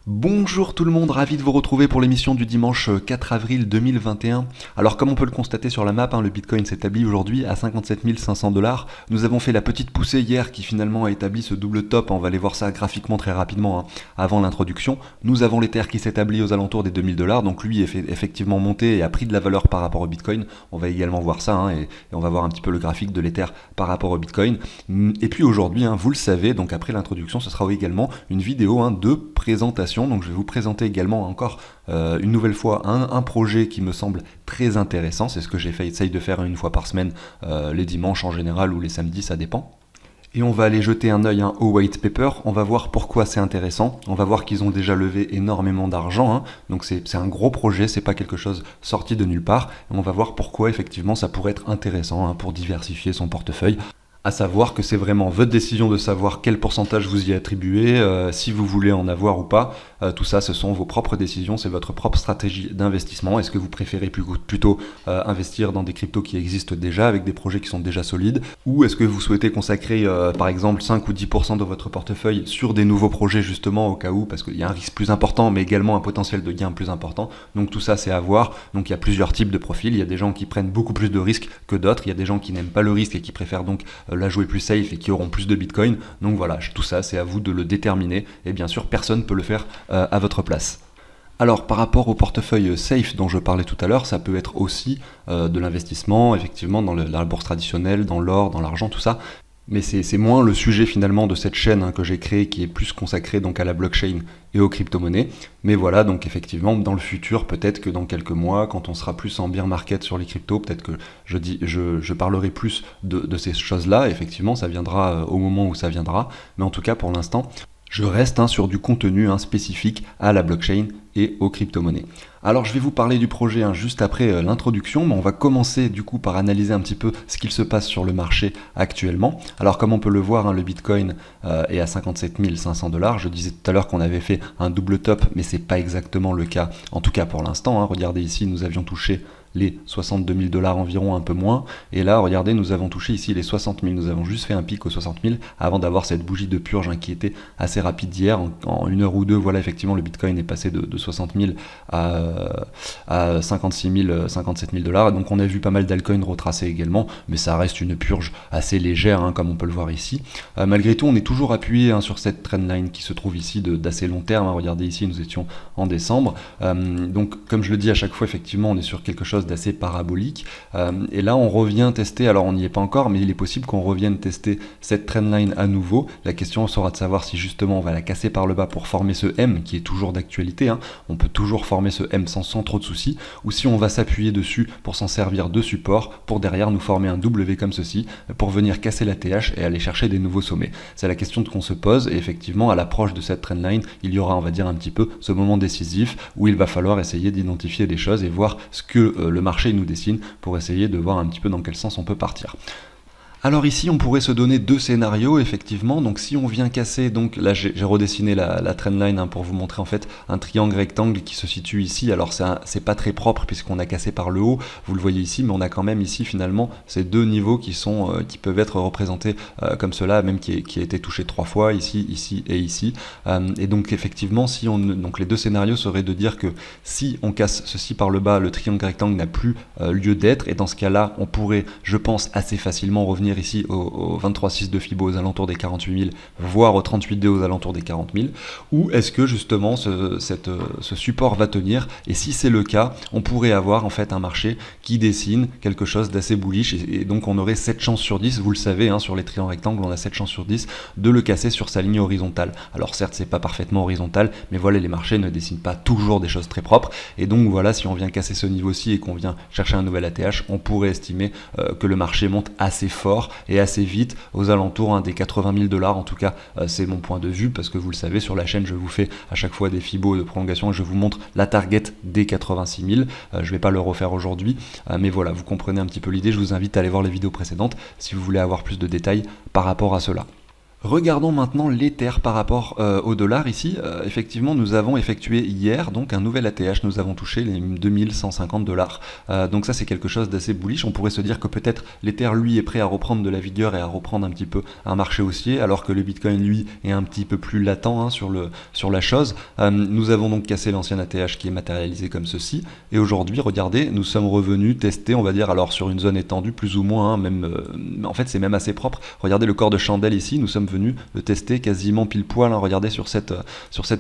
Bonjour tout le monde, ravi de vous retrouver pour l'émission du dimanche 4 avril 2021. Alors comme on peut le constater sur la map, le Bitcoin s'établit aujourd'hui à 57 500 $. Nous avons fait la petite poussée hier qui finalement a établi ce double top, on va aller voir ça graphiquement très rapidement avant l'introduction. Nous avons l'Ether qui s'établit aux alentours des 2000 $, donc lui est effectivement monté et a pris de la valeur par rapport au Bitcoin. On va également voir ça et on va voir un petit peu le graphique de l'Ether par rapport au Bitcoin. Et puis aujourd'hui, vous le savez, donc après l'introduction, ce sera également une vidéo de présentation. Donc je vais vous présenter également encore une nouvelle fois un projet qui me semble très intéressant. C'est ce que j'essaye de faire une fois par semaine, les dimanches en général ou les samedis, ça dépend. Et on va aller jeter un œil au white paper, on va voir pourquoi c'est intéressant, on va voir qu'ils ont déjà levé énormément d'argent, donc c'est un gros projet, c'est pas quelque chose sorti de nulle part, et on va voir pourquoi effectivement ça pourrait être intéressant pour diversifier son portefeuille. À savoir que c'est vraiment votre décision de savoir quel pourcentage vous y attribuez, si vous voulez en avoir ou pas. Tout ça, ce sont vos propres décisions, c'est votre propre stratégie d'investissement. Est-ce que vous préférez plutôt investir dans des cryptos qui existent déjà, avec des projets qui sont déjà solides, ou est-ce que vous souhaitez consacrer par exemple 5 ou 10% de votre portefeuille sur des nouveaux projets justement au cas où, parce qu'il y a un risque plus important, mais également un potentiel de gain plus important. Donc tout ça, c'est à voir. Donc il y a plusieurs types de profils. Il y a des gens qui prennent beaucoup plus de risques que d'autres. Il y a des gens qui n'aiment pas le risque et qui préfèrent donc la jouer plus safe et qui auront plus de Bitcoin. Donc voilà, tout ça, c'est à vous de le déterminer. Et bien sûr, personne ne peut le faire à votre place. Alors par rapport au portefeuille safe dont je parlais tout à l'heure, ça peut être aussi de l'investissement, effectivement, dans la bourse traditionnelle, dans l'or, dans l'argent, tout ça. Mais c'est moins le sujet finalement de cette chaîne que j'ai créée qui est plus consacrée donc à la blockchain et aux crypto-monnaies. Mais voilà, donc effectivement, dans le futur, peut-être que dans quelques mois, quand on sera plus en bear market sur les cryptos, peut-être que je parlerai plus de ces choses-là. Effectivement, ça viendra au moment où ça viendra. Mais en tout cas, pour l'instant, je reste sur du contenu spécifique à la blockchain et aux crypto-monnaies. Alors je vais vous parler du projet juste après l'introduction, mais on va commencer du coup par analyser un petit peu ce qu'il se passe sur le marché actuellement. Alors comme on peut le voir, le Bitcoin est à 57 500 $. Je disais tout à l'heure qu'on avait fait un double top, mais c'est pas exactement le cas, en tout cas pour l'instant. Regardez ici, nous avions touché les 62 000 $ environ, un peu moins. Et là, regardez, nous avons touché ici les 60 000. Nous avons juste fait un pic aux 60 000 avant d'avoir cette bougie de purge qui était assez rapide d'hier. En une heure ou deux, voilà, effectivement, le Bitcoin est passé de 60 000 à 56 000, 57 000 $. Donc on a vu pas mal d'altcoins retracer également, mais ça reste une purge assez légère, comme on peut le voir ici. Malgré tout, on est toujours appuyé sur cette trendline qui se trouve ici d'assez long terme. Regardez ici, nous étions en décembre. Donc, comme je le dis à chaque fois, effectivement, on est sur quelque chose d'assez parabolique. Et là, on revient tester, alors on n'y est pas encore, mais il est possible qu'on revienne tester cette trendline à nouveau. La question sera de savoir si justement on va la casser par le bas pour former ce M qui est toujours d'actualité. On peut toujours former ce M sans trop de soucis, ou si on va s'appuyer dessus pour s'en servir de support, pour derrière nous former un W comme ceci, pour venir casser la TH et aller chercher des nouveaux sommets. C'est la question qu'on se pose, et effectivement, à l'approche de cette trendline, il y aura, on va dire, un petit peu ce moment décisif où il va falloir essayer d'identifier des choses et voir ce que le marché nous dessine pour essayer de voir un petit peu dans quel sens on peut partir. Alors ici, on pourrait se donner deux scénarios, effectivement. Donc si on vient casser, donc là j'ai redessiné la trendline pour vous montrer en fait un triangle rectangle qui se situe ici. Alors c'est pas très propre puisqu'on a cassé par le haut, vous le voyez ici, mais on a quand même ici finalement ces deux niveaux qui peuvent être représentés comme cela, même qui a été touché 3 fois, ici et ici. Et donc effectivement, donc les deux scénarios seraient de dire que si on casse ceci par le bas, le triangle rectangle n'a plus lieu d'être, et dans ce cas-là, on pourrait, je pense, assez facilement revenir ici au 23,6 de Fibo aux alentours des 48 000, voire au 38,2 aux alentours des 40 000, ou est-ce que justement ce support va tenir, et si c'est le cas, on pourrait avoir en fait un marché qui dessine quelque chose d'assez bullish, et donc on aurait 7 chances sur 10, vous le savez, sur les triangles rectangles, on a 7 chances sur 10 de le casser sur sa ligne horizontale. Alors certes, c'est pas parfaitement horizontal, mais voilà, les marchés ne dessinent pas toujours des choses très propres, et donc voilà, si on vient casser ce niveau-ci et qu'on vient chercher un nouvel ATH, on pourrait estimer que le marché monte assez fort et assez vite aux alentours des 80 000 $. En tout cas, c'est mon point de vue, parce que vous le savez, sur la chaîne, je vous fais à chaque fois des fibos de prolongation et je vous montre la target des 86 000. Je vais pas le refaire aujourd'hui, mais voilà, vous comprenez un petit peu l'idée. Je vous invite à aller voir les vidéos précédentes si vous voulez avoir plus de détails par rapport à cela. Regardons maintenant l'Ether par rapport au dollar ici. Effectivement, nous avons effectué hier donc un nouvel ATH, nous avons touché les 2150 dollars. Donc ça c'est quelque chose d'assez bullish. On pourrait se dire que peut-être l'Ether lui est prêt à reprendre de la vigueur et à reprendre un petit peu un marché haussier, alors que le Bitcoin lui est un petit peu plus latent sur la chose. Nous avons donc cassé l'ancien ATH qui est matérialisé comme ceci. Et aujourd'hui, regardez, nous sommes revenus tester, on va dire, alors sur une zone étendue plus ou moins, en fait c'est même assez propre. Regardez le corps de chandelle ici, nous sommes venus le tester quasiment pile poil, regardez sur cette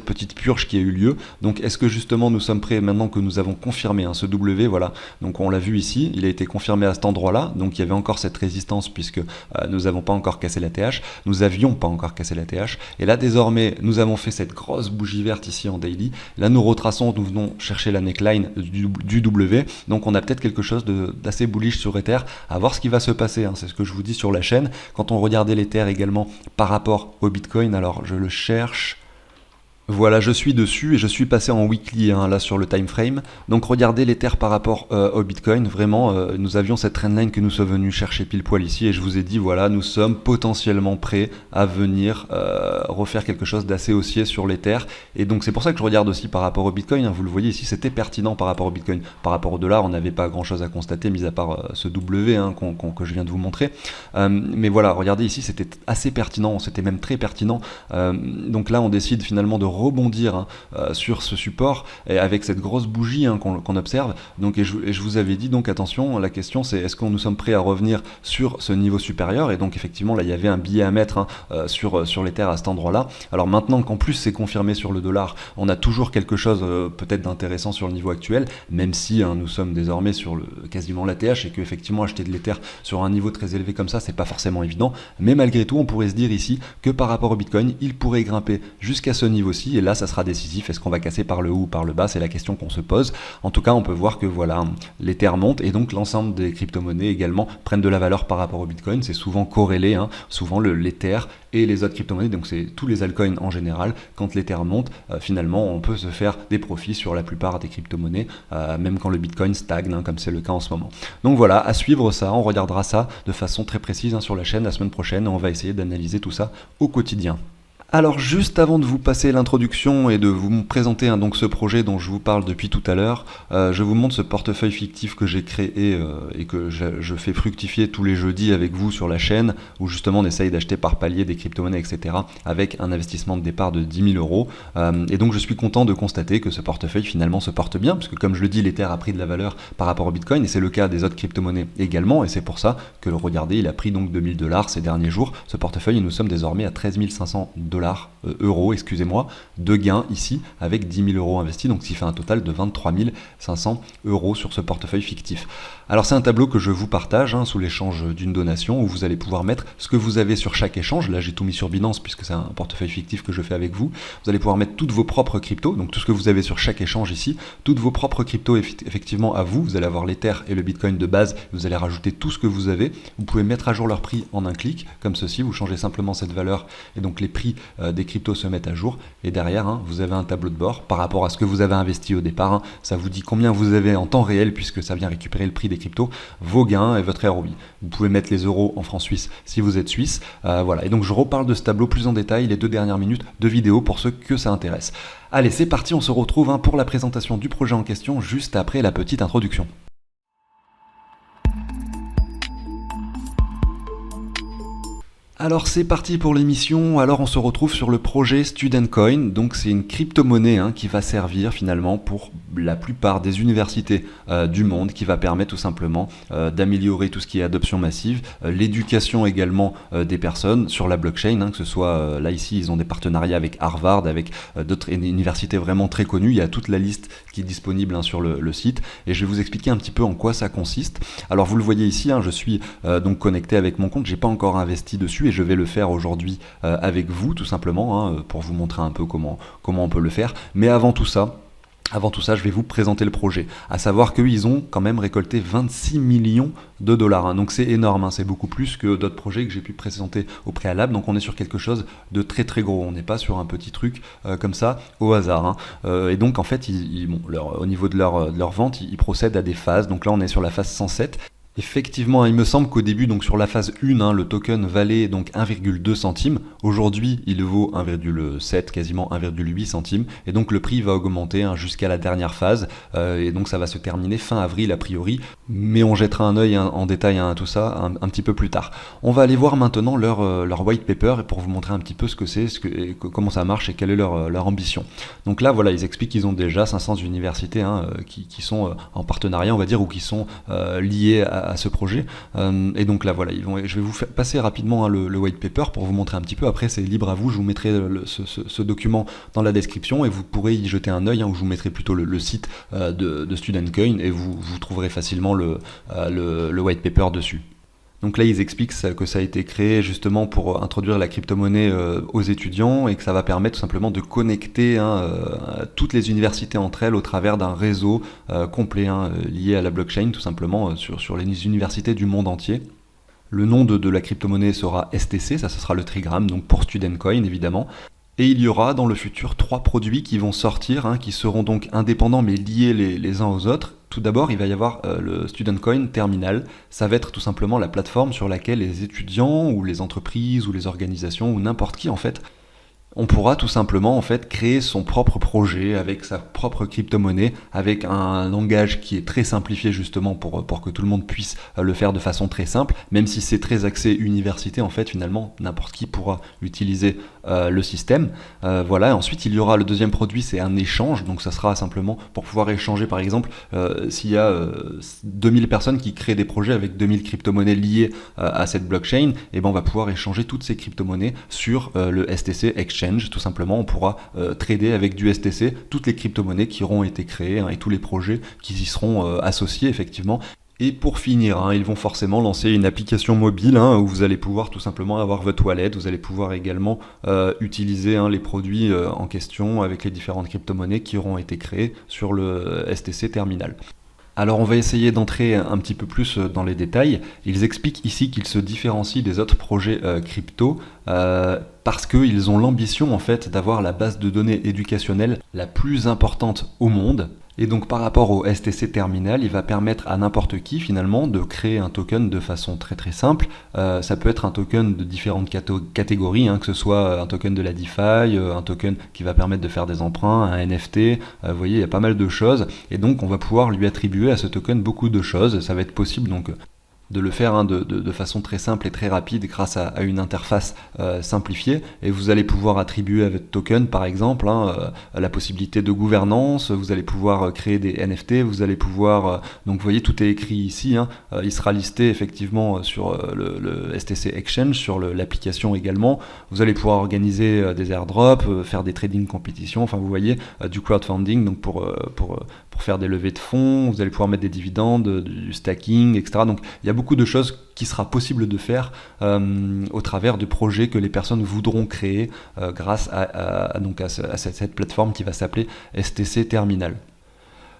petite purge qui a eu lieu. Donc est-ce que justement nous sommes prêts maintenant que nous avons confirmé ce W, voilà, donc on l'a vu ici, il a été confirmé à cet endroit-là, donc il y avait encore cette résistance puisque nous n'avons pas encore cassé la TH, nous avions pas encore cassé la TH, et là désormais nous avons fait cette grosse bougie verte ici en daily, là nous retraçons, nous venons chercher la neckline du W, donc on a peut-être quelque chose d'assez bullish sur Ether, à voir ce qui va se passer, c'est ce que je vous dis sur la chaîne. Quand on regardait l'Ether également par rapport au Bitcoin, alors je le cherche. Voilà, je suis dessus et je suis passé en weekly là sur le time frame. Donc regardez l'Ether par rapport au Bitcoin, vraiment nous avions cette trendline que nous sommes venus chercher pile poil ici et je vous ai dit voilà, nous sommes potentiellement prêts à venir refaire quelque chose d'assez haussier sur l'Ether. Et donc c'est pour ça que je regarde aussi par rapport au Bitcoin, vous le voyez ici, c'était pertinent par rapport au Bitcoin. Par rapport au dollar, on n'avait pas grand chose à constater mis à part ce W que je viens de vous montrer. Mais voilà, regardez ici, c'était assez pertinent, c'était même très pertinent. Donc là on décide finalement de rebondir sur ce support et avec cette grosse bougie qu'on observe. Donc, et je vous avais dit, donc attention, la question c'est est-ce que nous sommes prêts à revenir sur ce niveau supérieur, et donc effectivement là il y avait un billet à mettre sur l'Ether à cet endroit-là. Alors maintenant qu'en plus c'est confirmé sur le dollar, on a toujours quelque chose peut-être d'intéressant sur le niveau actuel, même si nous sommes désormais sur quasiment l'ATH et que effectivement acheter de l'Ether sur un niveau très élevé comme ça c'est pas forcément évident, mais malgré tout on pourrait se dire ici que par rapport au Bitcoin il pourrait grimper jusqu'à ce niveau-ci. Et là ça sera décisif, est-ce qu'on va casser par le haut ou par le bas, c'est la question qu'on se pose. En tout cas on peut voir que voilà, l'Ether monte et donc l'ensemble des crypto-monnaies également prennent de la valeur par rapport au Bitcoin, c'est souvent corrélé, souvent l'Ether et les autres crypto-monnaies, donc c'est tous les altcoins en général, quand l'Ether monte, finalement on peut se faire des profits sur la plupart des crypto-monnaies, même quand le Bitcoin stagne, comme c'est le cas en ce moment. Donc voilà, à suivre ça, on regardera ça de façon très précise sur la chaîne la semaine prochaine, et on va essayer d'analyser tout ça au quotidien. Alors juste avant de vous passer l'introduction et de vous présenter donc ce projet dont je vous parle depuis tout à l'heure, je vous montre ce portefeuille fictif que j'ai créé et que je fais fructifier tous les jeudis avec vous sur la chaîne, où justement on essaye d'acheter par palier des crypto-monnaies, etc. avec un investissement de départ de 10 000 euros. Et donc je suis content de constater que ce portefeuille finalement se porte bien, parce que comme je le dis, l'Ether a pris de la valeur par rapport au Bitcoin, et c'est le cas des autres crypto-monnaies également, et c'est pour ça que regardez, il a pris donc 2000 dollars ces derniers jours, ce portefeuille, et nous sommes désormais à 13 500 euros, excusez-moi, de gains ici avec 10 000 euros investis, donc ce qui fait un total de 23 500 euros sur ce portefeuille fictif. Alors c'est un tableau que je vous partage sous l'échange d'une donation, où vous allez pouvoir mettre ce que vous avez sur chaque échange. Là j'ai tout mis sur Binance puisque c'est un portefeuille fictif que je fais avec vous. Vous allez pouvoir mettre toutes vos propres cryptos, donc tout ce que vous avez sur chaque échange ici, toutes vos propres cryptos effectivement à vous. Vous allez avoir l'Ether et le Bitcoin de base, vous allez rajouter tout ce que vous avez. Vous pouvez mettre à jour leur prix en un clic, comme ceci, vous changez simplement cette valeur et donc les prix des cryptos se mettent à jour, et derrière vous avez un tableau de bord par rapport à ce que vous avez investi au départ, ça vous dit combien vous avez en temps réel puisque ça vient récupérer le prix des cryptos, vos gains et votre ROI. Vous pouvez mettre les euros en francs suisses si vous êtes suisse, voilà. Et donc je reparle de ce tableau plus en détail les 2 dernières minutes de vidéo pour ceux que ça intéresse. Allez, c'est parti, on se retrouve pour la présentation du projet en question juste après la petite introduction. Alors c'est parti pour l'émission. Alors on se retrouve sur le projet Student Coin. Donc c'est une crypto-monnaie qui va servir finalement pour la plupart des universités du monde, qui va permettre tout simplement d'améliorer tout ce qui est adoption massive, l'éducation également des personnes sur la blockchain, que ce soit là ici ils ont des partenariats avec Harvard, avec d'autres universités vraiment très connues. Il y a toute la liste qui est disponible sur le site, et je vais vous expliquer un petit peu en quoi ça consiste. Alors vous le voyez ici, je suis donc connecté avec mon compte, j'ai pas encore investi dessus et je vais le faire aujourd'hui avec vous tout simplement pour vous montrer un peu comment on peut le faire. Mais avant tout ça, je vais vous présenter le projet. À savoir qu'ils ont quand même récolté 26 millions de dollars. Donc c'est énorme, c'est beaucoup plus que d'autres projets que j'ai pu présenter au préalable. Donc on est sur quelque chose de très très gros. On n'est pas sur un petit truc comme ça au hasard. Et donc en fait, au niveau de leur vente, ils procèdent à des phases. Donc là on est sur la phase 107. Effectivement, il me semble qu'au début, donc sur la phase 1, le token valait donc 1,2 centimes. Aujourd'hui, il vaut 1,7, quasiment 1,8 centimes. Et donc le prix va augmenter jusqu'à la dernière phase. Et donc ça va se terminer fin avril a priori. Mais on jettera un œil en détail à tout ça un petit peu plus tard. On va aller voir maintenant leur white paper pour vous montrer un petit peu ce que c'est, comment ça marche et quelle est leur ambition. Donc là, voilà, ils expliquent qu'ils ont déjà 500 universités qui sont en partenariat, on va dire, ou qui sont liées à ce projet. Et donc là, voilà, je vais vous passer rapidement le white paper pour vous montrer un petit peu. Après, c'est libre à vous. Je vous mettrai ce document dans la description et vous pourrez y jeter un œil, ou je vous mettrai plutôt le site de StudentCoin et vous trouverez facilement le white paper dessus. Donc là, ils expliquent que ça a été créé justement pour introduire la crypto-monnaie aux étudiants et que ça va permettre tout simplement de connecter toutes les universités entre elles au travers d'un réseau complet lié à la blockchain, tout simplement sur les universités du monde entier. Le nom de la crypto-monnaie sera STC, ça ce sera le trigramme, donc pour StudentCoin évidemment. Et il y aura dans le futur 3 produits qui vont sortir, qui seront donc indépendants mais liés les uns aux autres. Tout d'abord, il va y avoir le StudentCoin Terminal. Ça va être tout simplement la plateforme sur laquelle les étudiants ou les entreprises ou les organisations ou n'importe qui en fait, on pourra tout simplement en fait créer son propre projet avec sa propre crypto-monnaie, avec un langage qui est très simplifié justement pour que tout le monde puisse le faire de façon très simple, même si c'est très axé université, en fait finalement n'importe qui pourra utiliser le système. Voilà, ensuite il y aura le deuxième produit, c'est un échange, donc ça sera simplement pour pouvoir échanger par exemple s'il y a 2000 personnes qui créent des projets avec 2000 crypto-monnaies liées à cette blockchain, et ben on va pouvoir échanger toutes ces crypto-monnaies sur le STC Exchange. Tout simplement, on pourra trader avec du STC toutes les crypto-monnaies qui auront été créées et tous les projets qui y seront associés effectivement. Et pour finir, ils vont forcément lancer une application mobile où vous allez pouvoir tout simplement avoir votre wallet, vous allez pouvoir également utiliser les produits en question avec les différentes crypto-monnaies qui auront été créées sur le STC Terminal. Alors on va essayer d'entrer un petit peu plus dans les détails. Ils expliquent ici qu'ils se différencient des autres projets crypto parce qu'ils ont l'ambition en fait d'avoir la base de données éducationnelle la plus importante au monde. Et donc par rapport au STC Terminal, il va permettre à n'importe qui finalement de créer un token de façon très très simple. Ça peut être un token de différentes catégories, que ce soit un token de la DeFi, un token qui va permettre de faire des emprunts, un NFT, vous voyez il y a pas mal de choses. Et donc on va pouvoir lui attribuer à ce token beaucoup de choses. Ça va être possible donc de le faire de façon très simple et très rapide grâce à une interface simplifiée, et vous allez pouvoir attribuer à votre token par exemple la possibilité de gouvernance, vous allez pouvoir créer des NFT, vous allez pouvoir, donc vous voyez tout est écrit ici, il sera listé effectivement sur le STC Exchange, sur l'application également, vous allez pouvoir organiser des airdrops, faire des trading compétitions, enfin vous voyez du crowdfunding, donc pour faire des levées de fonds, vous allez pouvoir mettre des dividendes, du stacking, etc. Donc il y a beaucoup de choses qui sera possible de faire au travers de projets que les personnes voudront créer grâce à cette plateforme qui va s'appeler STC Terminal.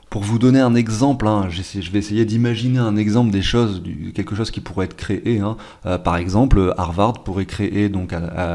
Pour vous donner un exemple, je vais essayer d'imaginer un exemple des choses, quelque chose qui pourrait être créé. Par exemple, Harvard pourrait créer, donc,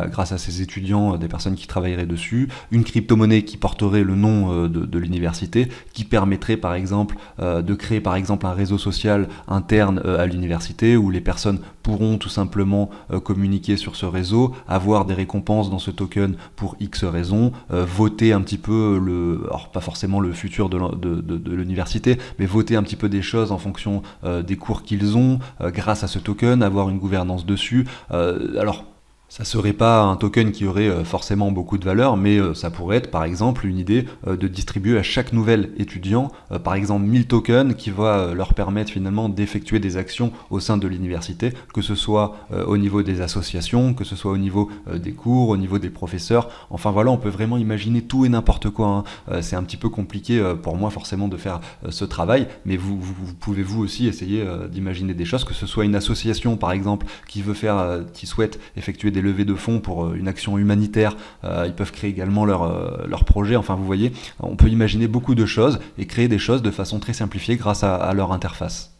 grâce à ses étudiants, des personnes qui travailleraient dessus, une crypto-monnaie qui porterait le nom de l'université, qui permettrait par exemple de créer par exemple un réseau social interne à l'université où les personnes pourront tout simplement communiquer sur ce réseau, avoir des récompenses dans ce token pour X raisons, voter un petit peu alors pas forcément le futur de l'université, mais voter un petit peu des choses en fonction des cours qu'ils ont, grâce à ce token, avoir une gouvernance dessus. Alors ça serait pas un token qui aurait forcément beaucoup de valeur, mais ça pourrait être par exemple une idée de distribuer à chaque nouvel étudiant par exemple 1000 tokens qui va leur permettre finalement d'effectuer des actions au sein de l'université, que ce soit au niveau des associations, que ce soit au niveau des cours, au niveau des professeurs. Enfin voilà, on peut vraiment imaginer tout et n'importe quoi. C'est un petit peu compliqué pour moi forcément de faire ce travail, mais vous pouvez vous aussi essayer d'imaginer des choses, que ce soit une association par exemple qui souhaite effectuer des levées de fonds pour une action humanitaire, ils peuvent créer également leur projet, enfin vous voyez, on peut imaginer beaucoup de choses et créer des choses de façon très simplifiée grâce à leur interface.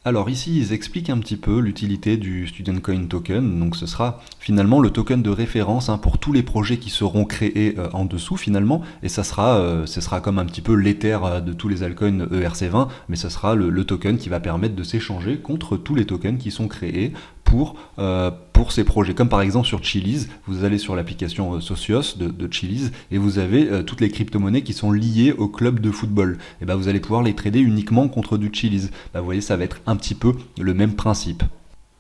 Alors ici, ils expliquent un petit peu l'utilité du Student Coin Token. Donc ce sera finalement le token de référence pour tous les projets qui seront créés en dessous finalement. Et ce sera comme un petit peu l'Ether de tous les altcoins ERC20, mais ce sera le token qui va permettre de s'échanger contre tous les tokens qui sont créés pour ces projets. Comme par exemple sur Chiliz, vous allez sur l'application Socios de Chiliz et vous avez toutes les crypto-monnaies qui sont liées au club de football. Et ben vous allez pouvoir les trader uniquement contre du Chiliz. Vous voyez, ça va être un petit peu le même principe.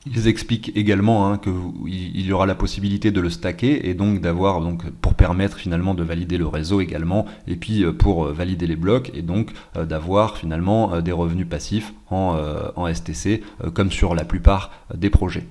Ils expliquent également qu'il y aura la possibilité de le stacker et donc d'avoir, pour permettre finalement de valider le réseau également, et puis pour valider les blocs et donc d'avoir finalement des revenus passifs en STC comme sur la plupart des projets.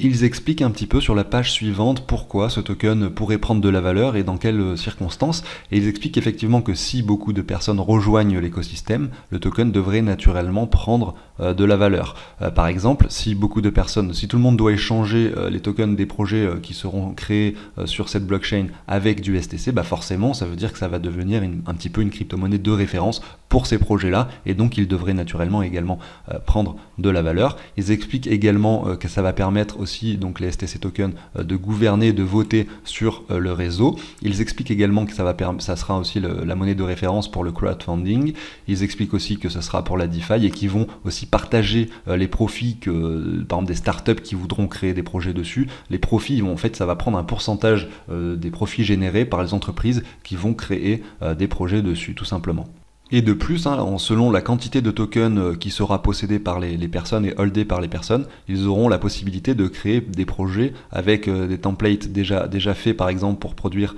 Ils expliquent un petit peu sur la page suivante pourquoi ce token pourrait prendre de la valeur et dans quelles circonstances. Et ils expliquent effectivement que si beaucoup de personnes rejoignent l'écosystème, le token devrait naturellement prendre de la valeur. Par exemple, si tout le monde doit échanger les tokens des projets qui seront créés sur cette blockchain avec du STC, forcément ça veut dire que ça va devenir un petit peu une crypto-monnaie de référence pour ces projets-là et donc ils devraient naturellement également prendre de la valeur. Ils expliquent également que ça va permettre aussi donc les STC tokens de gouverner, de voter sur le réseau. Ils expliquent également que ça sera aussi la monnaie de référence pour le crowdfunding. Ils expliquent aussi que ce sera pour la DeFi et qu'ils vont aussi partager les profits que par exemple des startups qui voudront créer des projets dessus. Les profits ça va prendre un pourcentage des profits générés par les entreprises qui vont créer des projets dessus tout simplement. Et de plus, selon la quantité de tokens qui sera possédée par les personnes et holdée par les personnes, ils auront la possibilité de créer des projets avec des templates déjà faits par exemple pour produire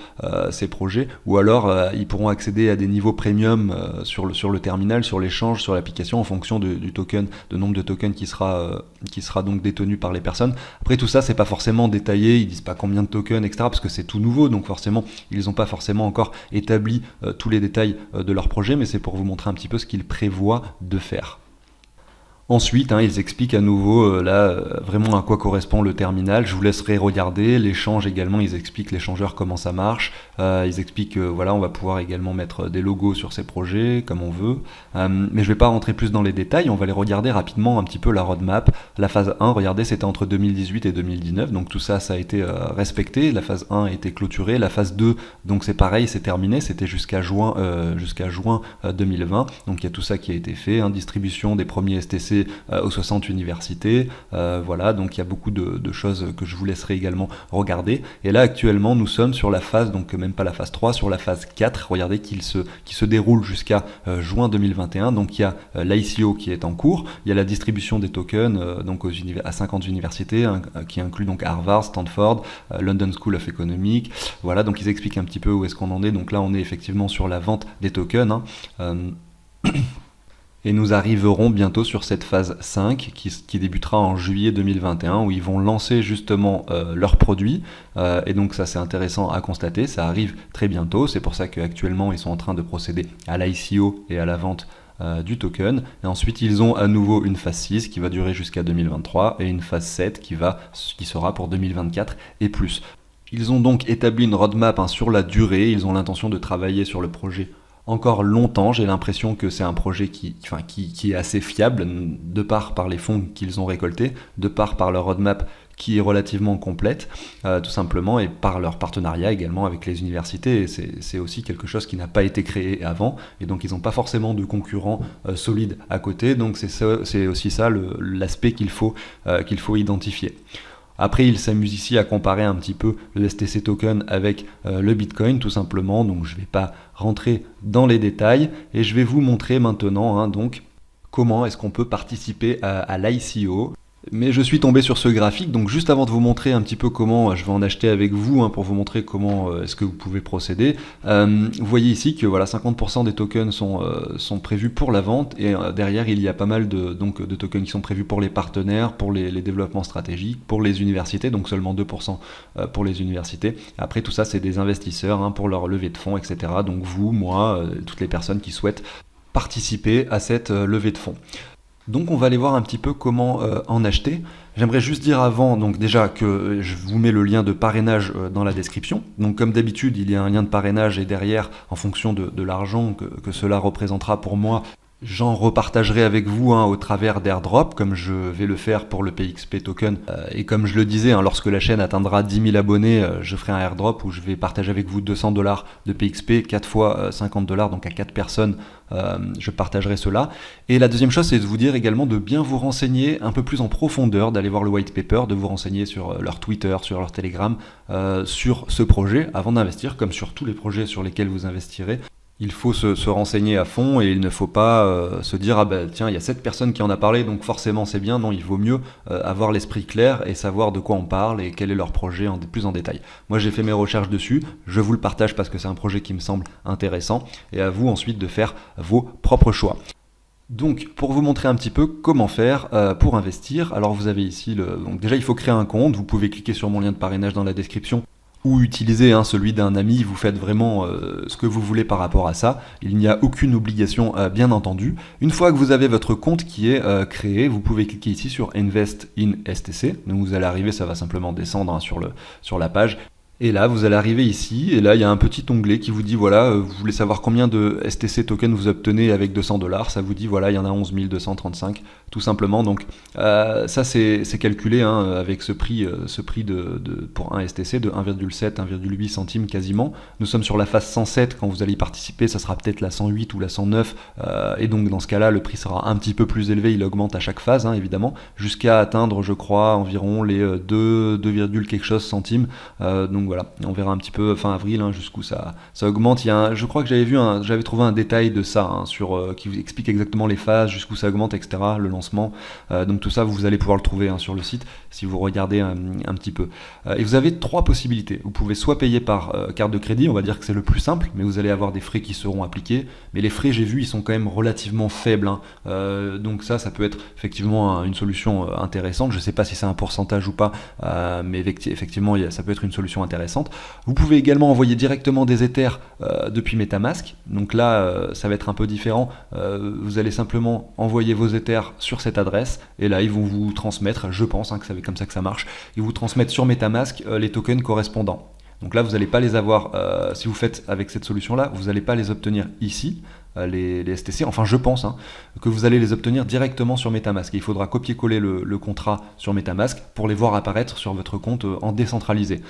ces projets, ou alors ils pourront accéder à des niveaux premium sur le terminal, sur l'échange, sur l'application en fonction du token, de nombre de tokens qui sera donc détenu par les personnes. Après tout ça, c'est pas forcément détaillé, ils disent pas combien de tokens, etc. parce que c'est tout nouveau, donc forcément ils n'ont pas forcément encore établi tous les détails de leur projet, mais c'est pour vous montrer un petit peu ce qu'ils prévoient de faire. Ensuite, ils expliquent à nouveau vraiment à quoi correspond le terminal. Je vous laisserai regarder l'échange également. Ils expliquent l'échangeur comment ça marche. Ils expliquent que on va pouvoir également mettre des logos sur ces projets comme on veut. Mais je vais pas rentrer plus dans les détails. On va les regarder rapidement un petit peu la roadmap. La phase 1, regardez, c'était entre 2018 et 2019. Donc tout ça a été respecté. La phase 1 a été clôturée. La phase 2, donc c'est pareil, c'est terminé. C'était jusqu'à juin 2020. Donc il y a tout ça qui a été fait. Distribution des premiers STC aux 60 universités, donc il y a beaucoup de choses que je vous laisserai également regarder. Et là actuellement nous sommes sur la phase, donc même pas la phase 3, sur la phase 4, regardez qui se déroule jusqu'à juin 2021. Donc il y a l'ICO qui est en cours, il y a la distribution des tokens à 50 universités qui inclut donc Harvard, Stanford, London School of Economics. Donc ils expliquent un petit peu où est-ce qu'on en est. Donc là on est effectivement sur la vente des tokens. Et nous arriverons bientôt sur cette phase 5 qui débutera en juillet 2021 où ils vont lancer justement leurs produits. Et donc ça c'est intéressant à constater, ça arrive très bientôt. C'est pour ça qu'actuellement ils sont en train de procéder à l'ICO et à la vente du token. Et ensuite ils ont à nouveau une phase 6 qui va durer jusqu'à 2023 et une phase 7 qui sera pour 2024 et plus. Ils ont donc établi une roadmap sur la durée, ils ont l'intention de travailler sur le projet encore longtemps. J'ai l'impression que c'est un projet qui est assez fiable de par les fonds qu'ils ont récoltés, de par leur roadmap qui est relativement complète, tout simplement, et par leur partenariat également avec les universités. Et c'est aussi quelque chose qui n'a pas été créé avant, et donc ils n'ont pas forcément de concurrents solides à côté. Donc c'est aussi ça l'aspect qu'il faut identifier. Après, ils s'amusent ici à comparer un petit peu le STC token avec le Bitcoin, tout simplement. Donc, je ne vais pas rentrer dans les détails et je vais vous montrer maintenant comment est-ce qu'on peut participer à l'ICO. Mais je suis tombé sur ce graphique, donc juste avant de vous montrer un petit peu comment je vais en acheter avec vous, pour vous montrer comment est-ce que vous pouvez procéder, vous voyez ici que 50% des tokens sont prévus pour la vente, et derrière il y a pas mal de tokens qui sont prévus pour les partenaires, pour les développements stratégiques, pour les universités, donc seulement 2% pour les universités. Après tout ça c'est des investisseurs pour leur levée de fonds, etc. Donc vous, moi, toutes les personnes qui souhaitent participer à cette levée de fonds. Donc on va aller voir un petit peu comment en acheter. J'aimerais juste dire avant, donc déjà que je vous mets le lien de parrainage dans la description. Donc comme d'habitude, il y a un lien de parrainage et derrière, en fonction de l'argent que cela représentera pour moi, J'en repartagerai avec vous au travers d'airdrop, comme je vais le faire pour le PXP token. Et comme je le disais, lorsque la chaîne atteindra 10 000 abonnés, je ferai un airdrop où je vais partager avec vous $200 de PXP, 4 fois $50, donc à 4 personnes, je partagerai cela. Et la deuxième chose, c'est de vous dire également de bien vous renseigner un peu plus en profondeur, d'aller voir le white paper, de vous renseigner sur leur Twitter, sur leur Telegram, sur ce projet avant d'investir, comme sur tous les projets sur lesquels vous investirez. Il faut se renseigner à fond et il ne faut pas se dire ah ben tiens il y a cette personne qui en a parlé donc forcément c'est bien. Non, il vaut mieux avoir l'esprit clair et savoir de quoi on parle et quel est leur projet plus en détail. Moi j'ai fait mes recherches dessus, je vous le partage parce que c'est un projet qui me semble intéressant et à vous ensuite de faire vos propres choix. Donc, pour vous montrer un petit peu comment faire pour investir, alors vous avez ici donc déjà il faut créer un compte, vous pouvez cliquer sur mon lien de parrainage dans la description ou utiliser celui d'un ami, vous faites vraiment ce que vous voulez par rapport à ça. Il n'y a aucune obligation bien entendu. Une fois que vous avez votre compte qui est créé, vous pouvez cliquer ici sur Invest in STC. Donc vous allez arriver, ça va simplement descendre sur la page. Et là, vous allez arriver ici, et là, il y a un petit onglet qui vous dit, voilà, vous voulez savoir combien de STC tokens vous obtenez avec $200. Ça vous dit, voilà, il y en a 11 235, tout simplement. Donc, ça, c'est calculé avec ce prix pour un STC de 1,7, 1,8 centimes quasiment. Nous sommes sur la phase 107. Quand vous allez y participer, ça sera peut-être la 108 ou la 109. Et donc, dans ce cas-là, le prix sera un petit peu plus élevé. Il augmente à chaque phase, évidemment, jusqu'à atteindre, je crois, environ les 2, quelque chose centimes. Donc, voilà, on verra un petit peu fin avril jusqu'où ça augmente. Je crois que j'avais trouvé un détail de ça qui vous explique exactement les phases, jusqu'où ça augmente, etc. Le lancement. Donc tout ça, vous allez pouvoir le trouver sur le site si vous regardez un petit peu. Et vous avez 3 possibilités. Vous pouvez soit payer par carte de crédit, on va dire que c'est le plus simple, mais vous allez avoir des frais qui seront appliqués. Mais les frais, j'ai vu, ils sont quand même relativement faibles. Donc ça peut être effectivement une solution intéressante. Je ne sais pas si c'est un pourcentage ou pas, mais effectivement, ça peut être une solution intéressante. Vous pouvez également envoyer directement des Ethers depuis MetaMask. Donc là, ça va être un peu différent. Vous allez simplement envoyer vos Ethers sur cette adresse et là, ils vont vous transmettre, je pense que c'est comme ça que ça marche, ils vous transmettent sur MetaMask les tokens correspondants. Donc là, vous n'allez pas les avoir, si vous faites avec cette solution-là, vous n'allez pas les obtenir ici, les STC, enfin je pense que vous allez les obtenir directement sur MetaMask. Et il faudra copier-coller le contrat sur MetaMask pour les voir apparaître sur votre compte en décentralisé.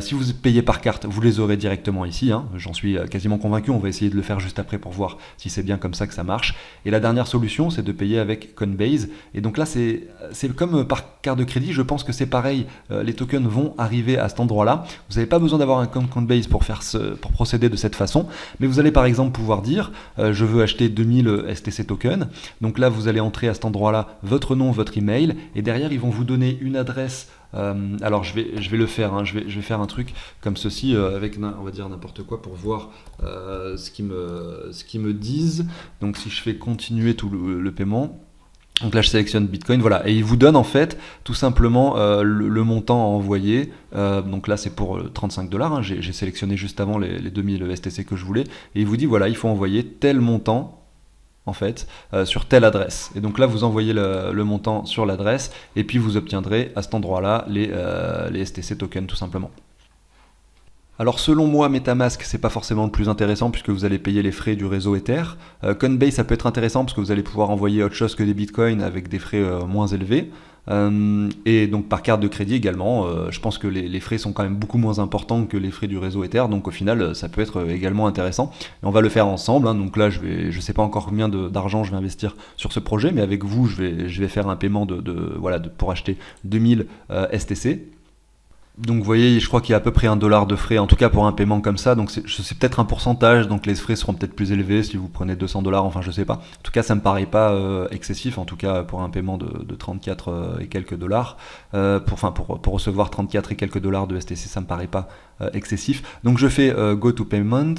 Si vous payez par carte, vous les aurez directement ici, j'en suis quasiment convaincu, on va essayer de le faire juste après pour voir si c'est bien comme ça que ça marche. Et la dernière solution, c'est de payer avec Coinbase. Et donc là, c'est comme par carte de crédit, je pense que c'est pareil, les tokens vont arriver à cet endroit-là. Vous n'avez pas besoin d'avoir un compte Coinbase pour procéder de cette façon, mais vous allez par exemple pouvoir dire je veux acheter 2000 STC tokens. Donc là, vous allez entrer à cet endroit-là votre nom, votre email, et derrière, ils vont vous donner une adresse. Alors je vais le faire, je vais faire un truc comme ceci avec, on va dire n'importe quoi pour voir ce qu'ils me disent. Donc si je fais continuer tout le paiement. Donc là je sélectionne Bitcoin, voilà, et il vous donne en fait tout simplement le montant à envoyer. Donc là c'est pour $35, j'ai sélectionné juste avant les 2000 STC que je voulais, et il vous dit voilà, il faut envoyer tel montant en fait sur telle adresse. Et donc là vous envoyez le montant sur l'adresse, et puis vous obtiendrez à cet endroit-là les STC tokens tout simplement. Alors selon moi, MetaMask, c'est pas forcément le plus intéressant puisque vous allez payer les frais du réseau Ether. Coinbase, ça peut être intéressant parce que vous allez pouvoir envoyer autre chose que des bitcoins avec des frais moins élevés. Et donc par carte de crédit également, je pense que les frais sont quand même beaucoup moins importants que les frais du réseau Ether, donc au final ça peut être également intéressant. Et on va le faire ensemble, donc là je sais pas encore combien d'argent je vais investir sur ce projet, mais avec vous je vais faire un paiement pour acheter 2000 STC. Donc vous voyez, je crois qu'il y a à peu près $1 de frais, en tout cas pour un paiement comme ça, donc c'est peut-être un pourcentage, donc les frais seront peut-être plus élevés si vous prenez $200, enfin je sais pas. En tout cas ça me paraît pas excessif, en tout cas pour un paiement de 34 et quelques dollars, pour recevoir 34 et quelques dollars de STC, ça me paraît pas excessif. Donc je fais Go to Payment,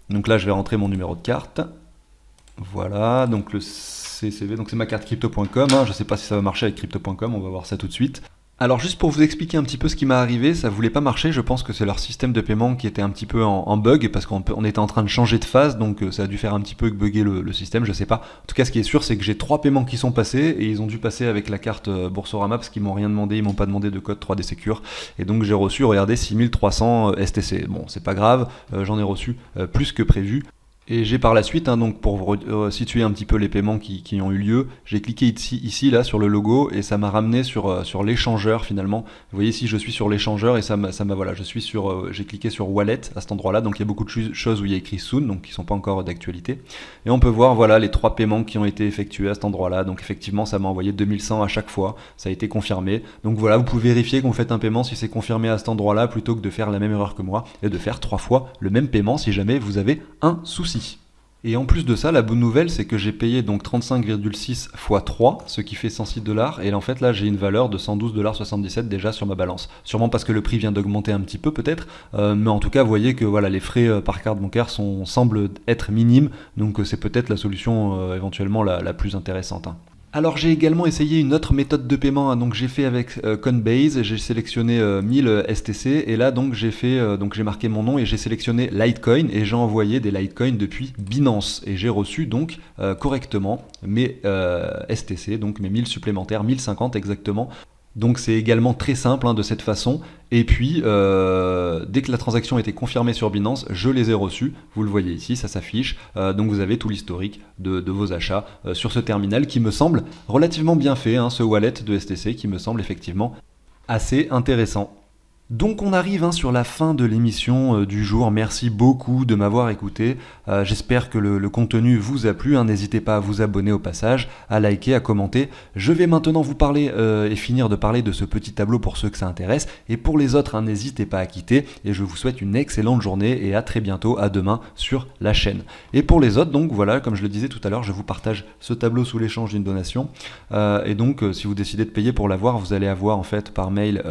donc là je vais rentrer mon numéro de carte, voilà, donc le CCV, donc c'est ma carte crypto.com, je sais pas si ça va marcher avec crypto.com, on va voir ça tout de suite. Alors juste pour vous expliquer un petit peu ce qui m'est arrivé, ça voulait pas marcher, je pense que c'est leur système de paiement qui était un petit peu en bug, parce qu'on était en train de changer de phase, donc ça a dû faire un petit peu bugger le système, je sais pas. En tout cas ce qui est sûr, c'est que j'ai 3 paiements qui sont passés, et ils ont dû passer avec la carte Boursorama, parce qu'ils m'ont rien demandé, ils m'ont pas demandé de code 3D Secure, et donc j'ai reçu, regardez, 6300 STC. Bon, c'est pas grave, j'en ai reçu plus que prévu. Et j'ai par la suite, donc pour situer un petit peu les paiements qui ont eu lieu, j'ai cliqué ici là sur le logo et ça m'a ramené sur l'échangeur finalement. Vous voyez ici je suis sur l'échangeur et voilà, j'ai cliqué sur Wallet à cet endroit-là, donc il y a beaucoup de choses où il y a écrit Soon, donc qui sont pas encore d'actualité. Et on peut voir voilà les 3 paiements qui ont été effectués à cet endroit-là. Donc effectivement ça m'a envoyé 2100 à chaque fois, ça a été confirmé. Donc voilà, vous pouvez vérifier quand vous faites un paiement si c'est confirmé à cet endroit-là plutôt que de faire la même erreur que moi et de faire 3 fois le même paiement si jamais vous avez un souci. Et en plus de ça, la bonne nouvelle, c'est que j'ai payé donc 35,6 x 3, ce qui fait 106 $. Et en fait, là, j'ai une valeur de 112,77 $ déjà sur ma balance. Sûrement parce que le prix vient d'augmenter un petit peu, peut-être. Mais en tout cas, vous voyez que voilà, les frais par carte bancaire semblent être minimes. Donc, c'est peut-être la solution éventuellement la plus intéressante. Alors j'ai également essayé une autre méthode de paiement, donc j'ai fait avec Coinbase, j'ai sélectionné 1000 STC et là donc j'ai marqué mon nom et j'ai sélectionné Litecoin et j'ai envoyé des Litecoin depuis Binance et j'ai reçu donc correctement mes STC, donc mes 1000 supplémentaires, 1050 exactement. Donc c'est également très simple de cette façon. Et puis, dès que la transaction a été confirmée sur Binance, je les ai reçus. Vous le voyez ici, ça s'affiche. Donc vous avez tout l'historique de vos achats sur ce terminal qui me semble relativement bien fait, ce wallet de STC qui me semble effectivement assez intéressant. Donc on arrive sur la fin de l'émission du jour, merci beaucoup de m'avoir écouté, j'espère que le contenu vous a plu, n'hésitez pas à vous abonner au passage, à liker, à commenter. Je vais maintenant vous parler et finir de parler de ce petit tableau pour ceux que ça intéresse, et pour les autres n'hésitez pas à quitter, et je vous souhaite une excellente journée et à très bientôt, à demain sur la chaîne. Et pour les autres, donc voilà, comme je le disais tout à l'heure, je vous partage ce tableau sous l'échange d'une donation, et donc si vous décidez de payer pour l'avoir, vous allez avoir en fait par mail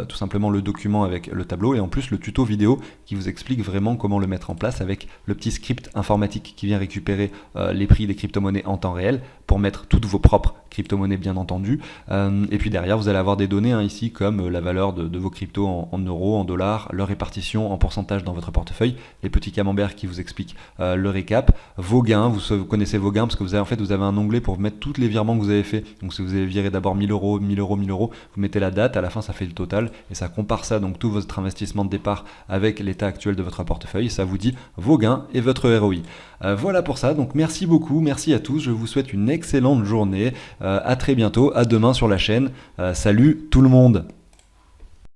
tout simplement le document avec le tableau et en plus le tuto vidéo qui vous explique vraiment comment le mettre en place avec le petit script informatique qui vient récupérer les prix des crypto-monnaies en temps réel pour mettre toutes vos propres crypto-monnaies bien entendu. Et puis derrière vous allez avoir des données ici comme la valeur de vos cryptos en euros, en dollars, leur répartition en pourcentage dans votre portefeuille, les petits camemberts qui vous expliquent le récap, vos gains, vous connaissez vos gains parce que vous avez un onglet pour mettre tous les virements que vous avez fait. Donc si vous avez viré d'abord 1000 euros, 1000 euros, 1000 euros, vous mettez la date, à la fin ça fait le total et ça compare ça donc tout votre investissement de départ avec l'état actuel de votre portefeuille, ça vous dit vos gains et votre ROI. Voilà pour ça, donc merci beaucoup, merci à tous, je vous souhaite une excellente journée, à très bientôt, à demain sur la chaîne, salut tout le monde.